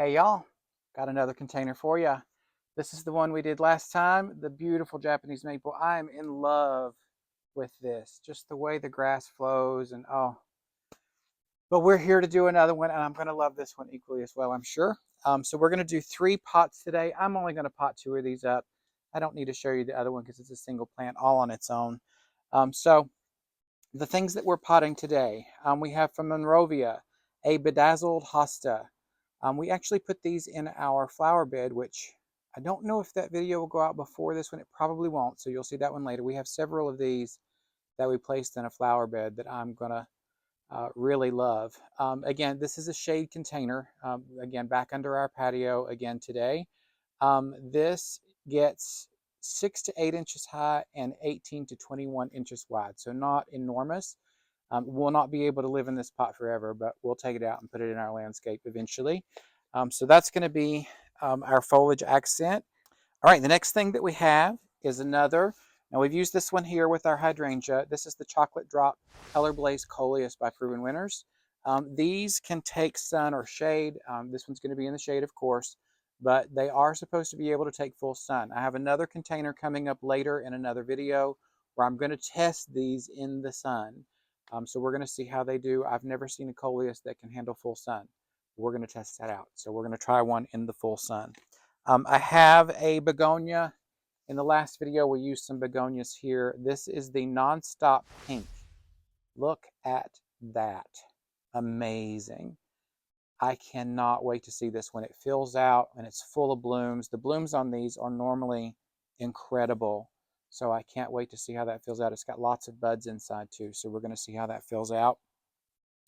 Hey y'all, got another container for you. This is the one we did last time, the beautiful Japanese maple. I am in love with this, just the way the grass flows and oh. But we're here to do another one and I'm gonna love this one equally as well, I'm sure. So we're gonna do 3 pots today. I'm only gonna pot 2 of these up. I don't need to show you the other one because it's a single plant all on its own. So the things that we're potting today, we have from Monrovia, a Bedazzled Hosta. We actually put these in our flower bed, which I don't know if that video will go out before this one. It probably won't, so you'll see that one later. We have several of these that we placed in a flower bed that I'm going to really love. Again, this is a shade container. Again, back under our patio again today. This gets 6 to 8 inches high and 18 to 21 inches wide, so not enormous. We'll not be able to live in this pot forever, but we'll take it out and put it in our landscape eventually. So that's going to be our foliage accent. All right, the next thing that we have is another. Now we've used this one here with our hydrangea. This is the Chocolate Drop Color Blaze Coleus by Proven Winners. These can take sun or shade. This one's going to be in the shade, of course, but they are supposed to be able to take full sun. I have another container coming up later in another video where I'm going to test these in the sun. So we're going to see how they do. I've never seen a Coleus that can handle full sun. We're going to test that out. So we're going to try one in the full sun. I have a begonia. In the last video, we used some begonias here. This is the Nonstop Pink. Look at that. Amazing. I cannot wait to see this when it fills out and it's full of blooms. The blooms on these are normally incredible. So I can't wait to see how that fills out. It's got lots of buds inside too. So we're going to see how that fills out.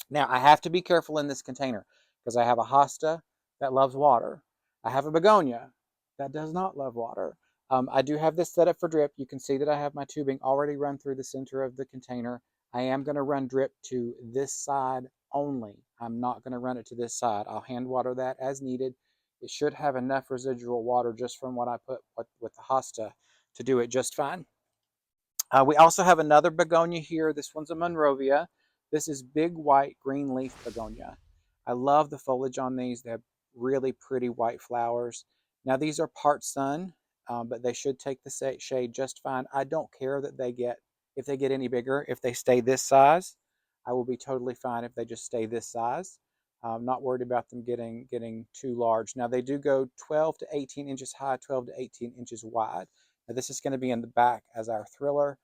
Now, I have to be careful in this container because I have a hosta that loves water. I have a begonia that does not love water. I do have this set up for drip. You can see that I have my tubing already run through the center of the container. I am going to run drip to this side only. I'm not going to run it to this side. I'll hand water that as needed. It should have enough residual water just from what I put with the hosta to do it just fine. We also have another begonia here. This one's a Monrovia. This is big white green leaf begonia. I love the foliage on these. They have really pretty white flowers. Now these are part sun, but they should take the shade just fine. I don't care that if they get any bigger. If they stay this size, I will be totally fine if they just stay this size. I'm not worried about them getting too large. Now they do go 12 to 18 inches high, 12 to 18 inches wide. Now this is going to be in the back as our thriller.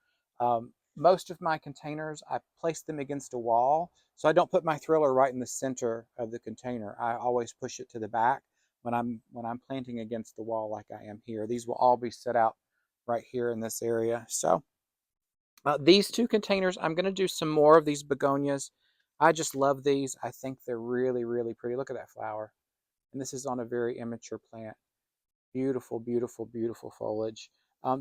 Most of my containers, I place them against a wall. So I don't put my thriller right in the center of the container. I always push it to the back when I'm planting against the wall like I am here. These will all be set out right here in this area. So these 2 containers, I'm going to do some more of these begonias. I just love these. I think they're really, really pretty. Look at that flower. And this is on a very immature plant. Beautiful, beautiful, beautiful foliage.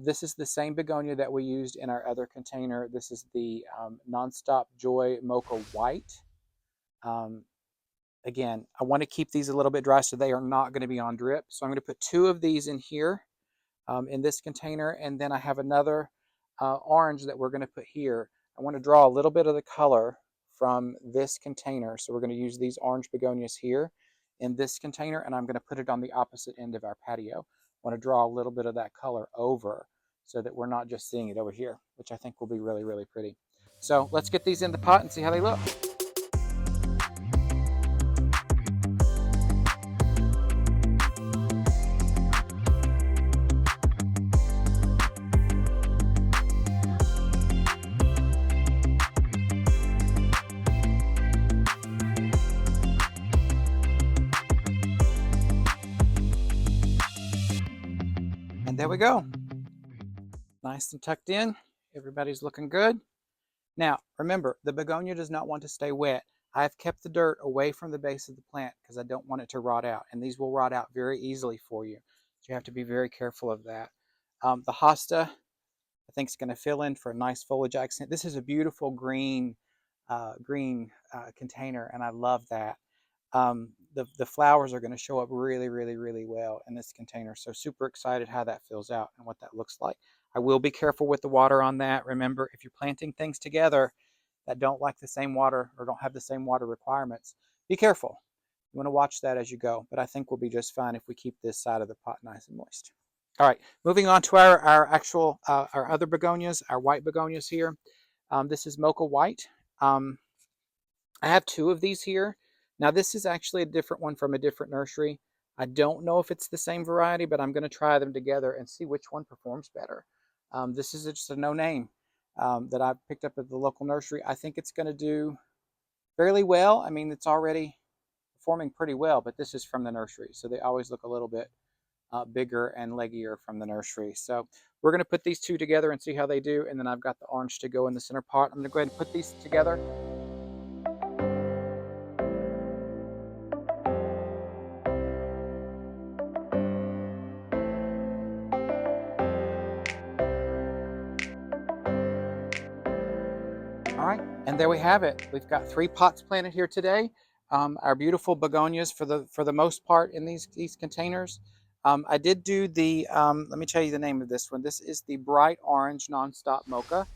This is the same begonia that we used in our other container. This is the Nonstop Joy Mocha White. Again, I want to keep these a little bit dry so they are not going to be on drip. So I'm going to put 2 of these in here in this container. And then I have another orange that we're going to put here. I want to draw a little bit of the color from this container. So we're going to use these orange begonias here in this container, and I'm going to put it on the opposite end of our patio. I want to draw a little bit of that color over so that we're not just seeing it over here, which I think will be really, really pretty. So let's get these in the pot and see how they look. And there we go. Nice and tucked in. Everybody's looking good. Now, remember, the begonia does not want to stay wet. I've kept the dirt away from the base of the plant because I don't want it to rot out. And these will rot out very easily for you. So you have to be very careful of that. The hosta, I think, is going to fill in for a nice foliage accent. This is a beautiful green container, and I love that. The flowers are going to show up really, really, really well in this container. So super excited how that fills out and what that looks like. I will be careful with the water on that. Remember, if you're planting things together that don't like the same water or don't have the same water requirements, be careful You want to watch that as you go, but I think we'll be just fine if we keep this side of the pot nice and moist. All right, moving on to our actual, our other begonias, our white begonias here. This is Mocha White. I have two of these here. Now this is actually a different one from a different nursery. I don't know if it's the same variety, but I'm going to try them together and see which one performs better. This is just a no name that I picked up at the local nursery. I think it's going to do fairly well. I mean, it's already performing pretty well, but this is from the nursery, so they always look a little bit bigger and leggier from the nursery. So we're going to put these two together and see how they do, and then I've got the orange to go in the center pot. I'm going to go ahead and put these together. All right, and there we have it. We've got 3 pots planted here today. Our beautiful begonias for the most part in these containers. I did do the, let me tell you the name of this one. This is the Bright Orange Nonstop Mocha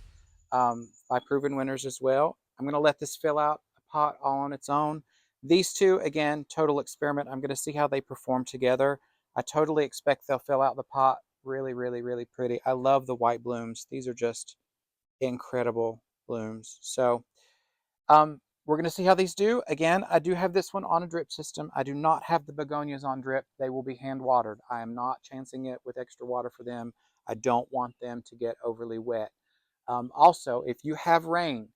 by Proven Winners as well. I'm going to let this fill out a pot all on its own. These two, again, total experiment. I'm going to see how they perform together. I totally expect they'll fill out the pot really, really, really pretty. I love the white blooms. These are just incredible blooms. So we're going to see how these do. Again, I do have this one on a drip system. I do not have the begonias on drip. They will be hand watered. I am not chancing it with extra water for them. I don't want them to get overly wet. Also, if you have rain,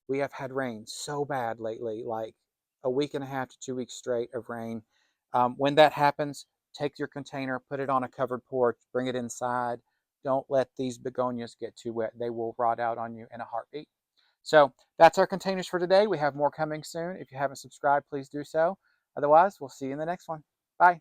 we have had rain so bad lately, like a week and a half to 2 weeks straight of rain. When that happens, take your container, put it on a covered porch, bring it inside. Don't let these begonias get too wet. They will rot out on you in a heartbeat. So that's our containers for today. We have more coming soon. If you haven't subscribed, please do so. Otherwise, we'll see you in the next one. Bye.